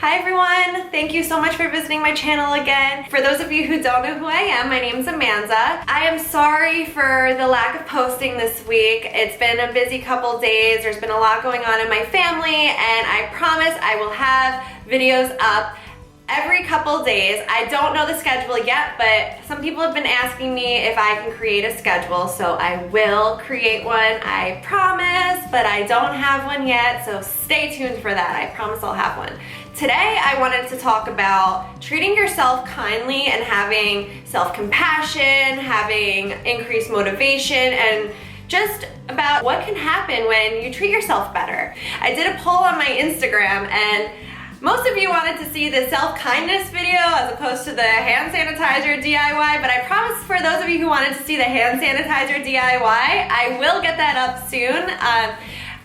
Hi everyone, thank you so much for visiting my channel again. For those of you who don't know who I am, my name is Amanda. I am sorry for the lack of posting this week. It's been a busy couple days. There's been a lot going on in my family, and I promise I will have videos up every couple days. I don't know the schedule yet, but some people have been asking me if I can create a schedule, so I will create one, I promise, but I don't have one yet, so stay tuned for that. I promise I'll have one. Today, I wanted to talk about treating yourself kindly and having self-compassion, having increased motivation, and just about what can happen when you treat yourself better. I did a poll on my Instagram, and most of you wanted to see the self-kindness video as opposed to the hand sanitizer DIY, but I promise for those of you who wanted to see the hand sanitizer DIY, I will get that up soon.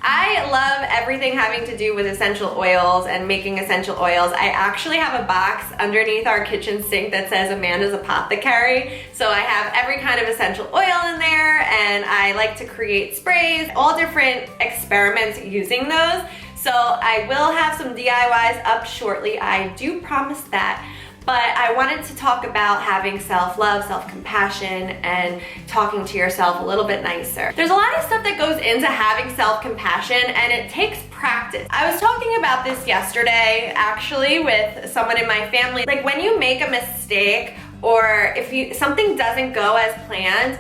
I love everything having to do with essential oils and making essential oils. I actually have a box underneath our kitchen sink that says Amanda's Apothecary. So I have every kind of essential oil in there, and I like to create sprays, all different experiments using those. So I will have some DIYs up shortly, I do promise that. But I wanted to talk about having self-love, self-compassion, and talking to yourself a little bit nicer. There's a lot of stuff that goes into having self-compassion, and it takes practice. I was talking about this yesterday, actually, with someone in my family. Like, when you make a mistake, or if something doesn't go as planned,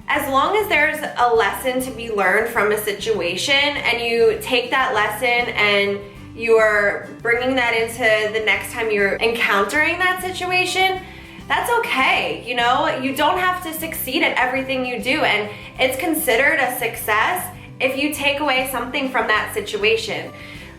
as long as there's a lesson to be learned from a situation, and you take that lesson and you're bringing that into the next time you're encountering that situation, that's okay. You know, you don't have to succeed at everything you do, and it's considered a success if you take away something from that situation.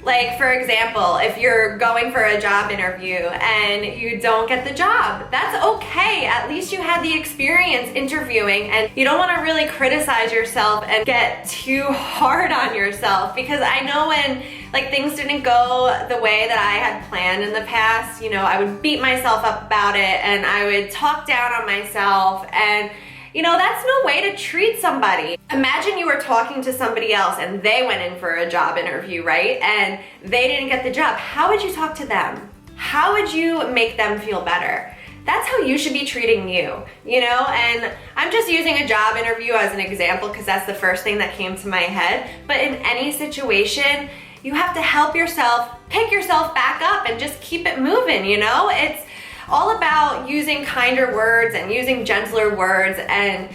Like, for example, if you're going for a job interview and you don't get the job, that's okay. At least you had the experience interviewing, and you don't want to really criticize yourself and get too hard on yourself, because I know when things didn't go the way that I had planned in the past, you know, I would beat myself up about it, and I would talk down on myself, and you know, that's no way to treat somebody. Imagine you were talking to somebody else and they went in for a job interview, right? And they didn't get the job. How would you talk to them? How would you make them feel better? That's how you should be treating you, you know? And I'm just using a job interview as an example because that's the first thing that came to my head. But in any situation, you have to help yourself, pick yourself back up and just keep it moving, you know? It's all about using kinder words and using gentler words and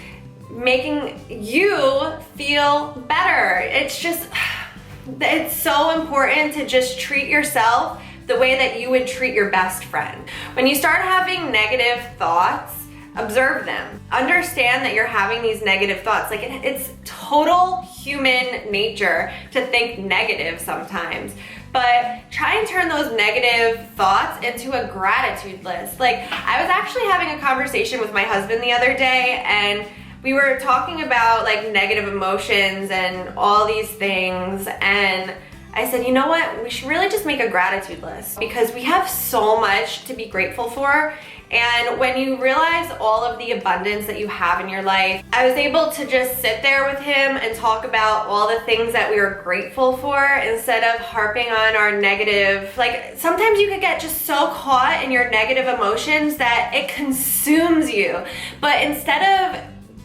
making you feel better. It's so important to just treat yourself the way that you would treat your best friend. When you start having negative thoughts, observe them. Understand that you're having these negative thoughts. Like, it's total human nature to think negative sometimes. But try and turn those negative thoughts into a gratitude list. Like, I was actually having a conversation with my husband the other day, and we were talking about negative emotions and all these things, and I said, you know what, we should really just make a gratitude list, because we have so much to be grateful for. And when you realize all of the abundance that you have in your life, I was able to just sit there with him and talk about all the things that we were grateful for instead of harping on our negative. Like, sometimes you could get just so caught in your negative emotions that it consumes you. But instead of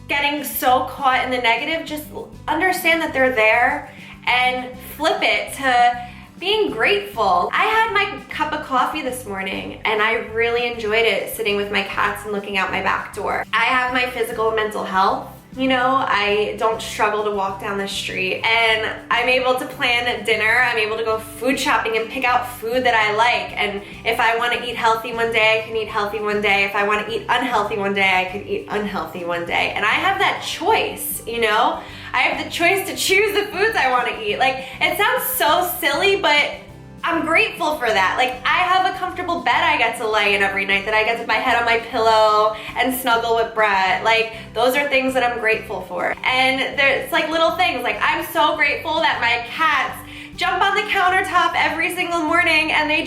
getting so caught in the negative, just understand that they're there and flip it to being grateful. I had my cup of coffee this morning, and I really enjoyed it, sitting with my cats and looking out my back door. I have my physical and mental health. You know, I don't struggle to walk down the street, and I'm able to plan dinner. I'm able to go food shopping and pick out food that I like. And if I want to eat healthy one day, I can eat healthy one day. If I want to eat unhealthy one day, I could eat unhealthy one day. And I have that choice, you know? I have the choice to choose the foods I want to eat. Like, it sounds so silly, but I'm grateful for that. Like, I have a comfortable bed I get to lay in every night, that I get to put my head on my pillow and snuggle with Brett. Like, those are things that I'm grateful for. And there's little things. Like, I'm so grateful that my cats jump on the countertop every single morning, and they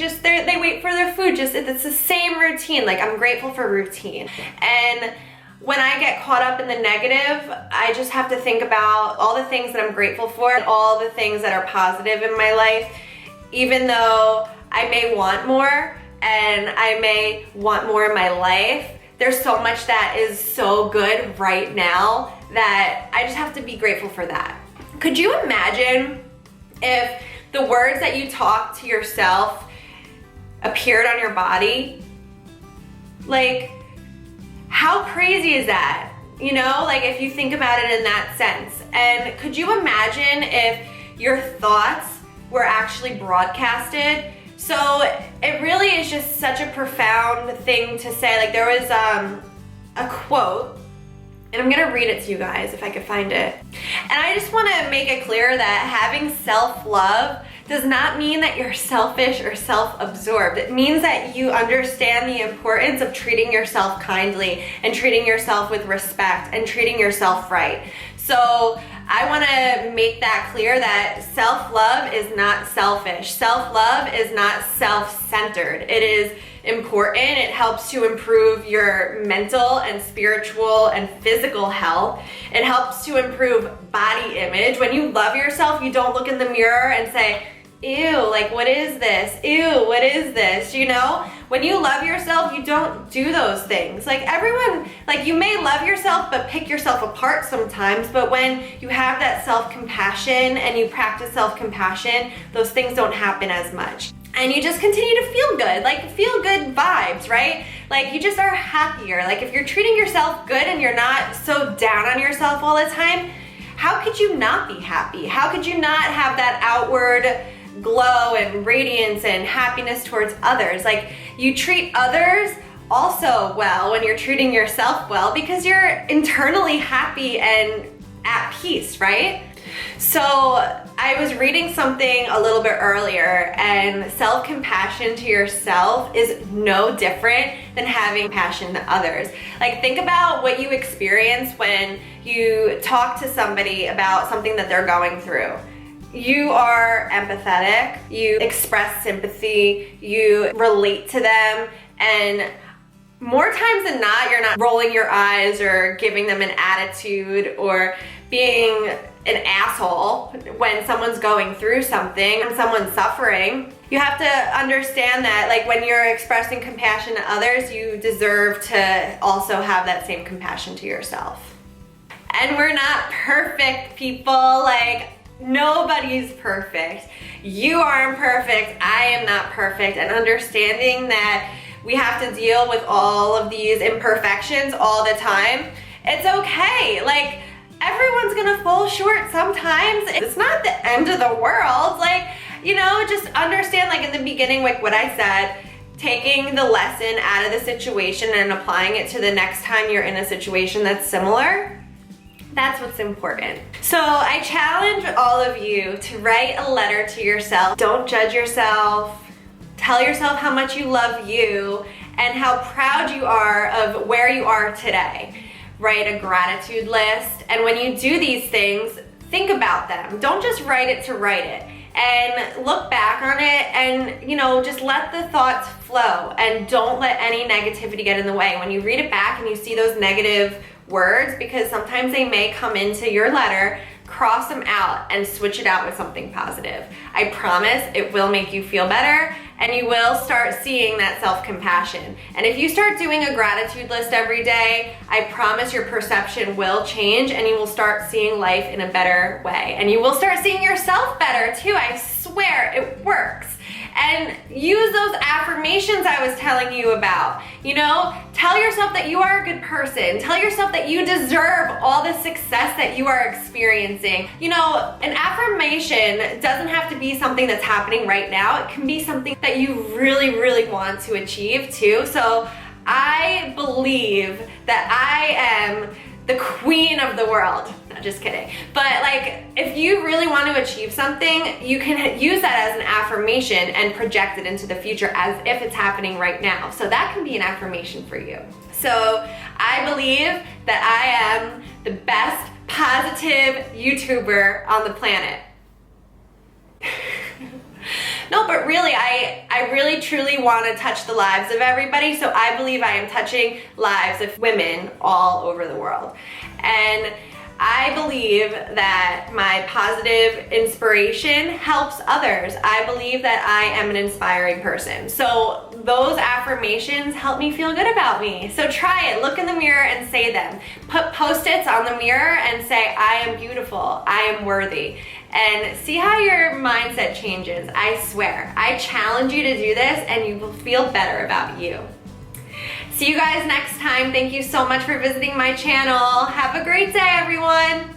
wait for their food. It's the same routine. Like, I'm grateful for routine. And when I get caught up in the negative, I just have to think about all the things that I'm grateful for and all the things that are positive in my life. Even though I may want more and I may want more in my life, there's so much that is so good right now that I just have to be grateful for that. Could you imagine if the words that you talk to yourself appeared on your body? Like, how crazy is that? You know, like if you think about it in that sense. And could you imagine if your thoughts were actually broadcasted? So it really is just such a profound thing to say. Like there was a quote, and I'm gonna read it to you guys if I could find it. And I just wanna make it clear that having self-love does not mean that you're selfish or self-absorbed. It means that you understand the importance of treating yourself kindly and treating yourself with respect and treating yourself right. So I wanna make that clear that self-love is not selfish. Self-love is not self-centered. It is important. It helps to improve your mental and spiritual and physical health. It helps to improve body image. When you love yourself, you don't look in the mirror and say, ew, like what is this? Ew, what is this? You know? When you love yourself, you don't do those things. Like everyone, like you may love yourself but pick yourself apart sometimes, but when you have that self-compassion and you practice self-compassion, those things don't happen as much. And you just continue to feel good, like feel good vibes, right? Like you just are happier. Like if you're treating yourself good and you're not so down on yourself all the time, how could you not be happy? How could you not have that outward glow and radiance and happiness towards others? Like you treat others also well when you're treating yourself well because you're internally happy and at peace, right? So I was reading something a little bit earlier, and self-compassion to yourself is no different than having compassion to others. Like think about what you experience when you talk to somebody about something that they're going through. You are empathetic, you express sympathy, you relate to them, and more times than not, you're not rolling your eyes or giving them an attitude or being an asshole when someone's going through something and someone's suffering. You have to understand that like when you're expressing compassion to others, you deserve to also have that same compassion to yourself. And we're not perfect people, like nobody's perfect. You aren't perfect, I am not perfect, and understanding that we have to deal with all of these imperfections all the time, it's okay. Like everyone's gonna fall short sometimes. It's not the end of the world. Like, you know, just understand, like in the beginning, like what I said, taking the lesson out of the situation and applying it to the next time you're in a situation that's similar. That's what's important. So I challenge all of you to write a letter to yourself. Don't judge yourself. Tell yourself how much you love you and how proud you are of where you are today. Write a gratitude list, and when you do these things, think about them. Don't just write it to write it, and look back on it and, you know, just let the thoughts flow and don't let any negativity get in the way. When you read it back and you see those negative words, because sometimes they may come into your letter, cross them out and switch it out with something positive. I promise it will make you feel better and you will start seeing that self-compassion. And if you start doing a gratitude list every day, I promise your perception will change and you will start seeing life in a better way. And you will start seeing yourself better too. I swear it works. And use those affirmations I was telling you about. You know, tell yourself that you are a good person. Tell yourself that you deserve all the success that you are experiencing. You know, an affirmation doesn't have to be something that's happening right now. It can be something that you really, really want to achieve too. So I believe that I am the queen of the world. No, just kidding. But like, if you really want to achieve something, you can use that as an affirmation and project it into the future as if it's happening right now. So that can be an affirmation for you. So I believe that I am the best positive YouTuber on the planet. No, but really, I really truly want to touch the lives of everybody, so I believe I am touching lives of women all over the world. And I believe that my positive inspiration helps others. I believe that I am an inspiring person. So those affirmations help me feel good about me. So try it. Look in the mirror and say them. Put Post-its on the mirror and say, I am beautiful. I am worthy. And see how your mindset changes. I swear. I challenge you to do this and you will feel better about you. See you guys next time. Thank you so much for visiting my channel. Have a great day, everyone.